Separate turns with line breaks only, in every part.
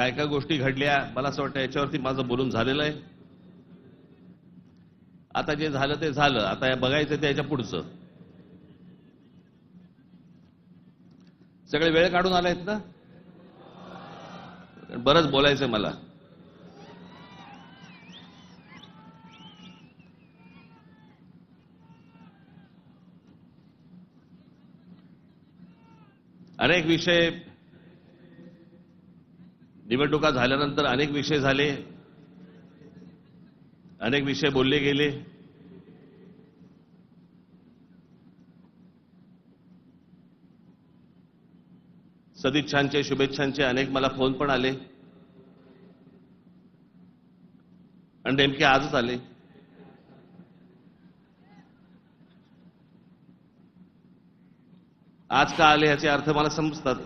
काय काय गोष्टी घडल्या मला असं वाटतं याच्यावरती माझं बोलून झालेलं आहे. आता जे झालं ते झालं. आता हे बघायचं ते याच्या पुढचं. सगळे वेळ काढून आलायत ना. बरंच बोलायचंय मला. अनेक विषय निवडणुका झाल्यानंतर अनेक विषय झाले, अनेक विषय बोलले गेले. सदिच्छांचे शुभेच्छांचे अनेक मला फोन पण आले आणि नेमके आजच आले. आज का आले याचे अर्थ मला समजतात.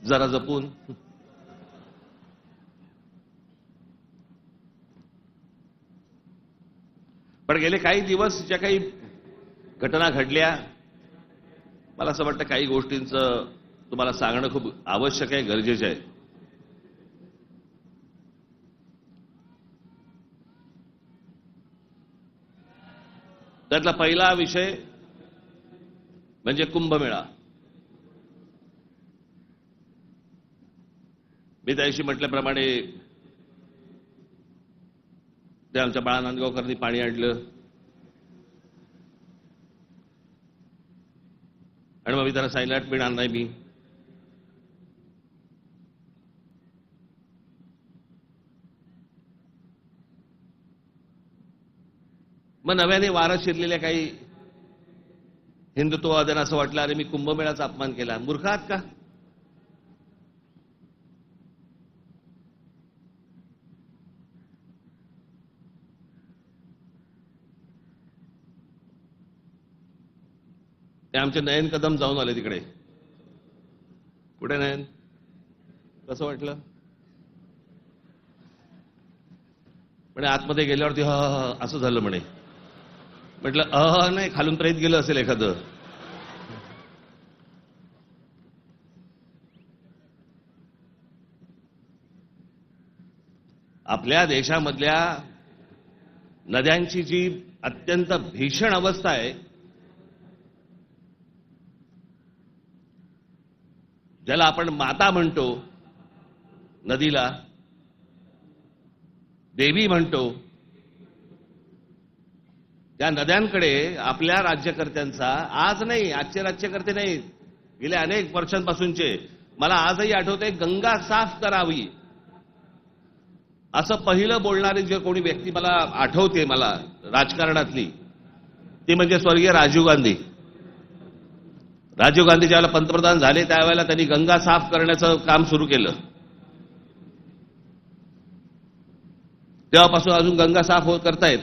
जरा जपून. पण गेले काही दिवस ज्या काही घटना घडल्या, मला असं वाटतं काही गोष्टींचं तुम्हाला सांगणं खूप आवश्यक आहे, गरजेचं आहे. त्यातला पहिला विषय म्हणजे कुंभमेळा. मी त्याशी म्हटल्याप्रमाणे ते आमच्या बाळा नांदगावकरांनी पाणी आणलं आणि मग मी त्याला सांगितलं आठवण आणलाय मी. मग नव्याने वारं शिरलेल्या काही हिंदुत्ववाद्यांना असं वाटलं अरे मी कुंभमेळ्याचा अपमान केला. मूर्ख आहात का? ते आमचे नयन कदम जाऊन आले तिकडे. कुठे नयन? कसं वाटलं? म्हणे आतमध्ये गेल्यावरती असं झालं म्हणे. म्हटलं नाही, खालून तर येत गेलं असेल एखादं. आपल्या देशामधल्या नद्यांची जी अत्यंत भीषण अवस्था आहे, ज्याला आपण माता म्हणतो, नदीला देवी म्हणतो, त्या नद्यांकडे आपल्या राज्यकर्त्यांचा, आज नाही, आजचे राज्यकर्ते नाही, गेल्या अनेक वर्षांपासूनचे, मला आजही आठवतंय, गंगा साफ करावी असं पहिलं बोलणारी जे कोणी व्यक्ती मला आठवते, मला राजकारणातली, ती म्हणजे स्वर्गीय राजीव गांधी. राजीव गांधी ज्यावेळेला पंतप्रधान झाले त्यावेळेला त्यांनी गंगा साफ करण्याचं काम सुरू केलं. तेव्हापासून अजून गंगा साफ करतायत.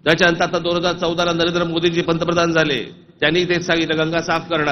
त्याच्यानंतर आता 2014ला नरेंद्र मोदीजी पंतप्रधान झाले, त्यांनी तेच सांगितलं गंगा साफ करणार.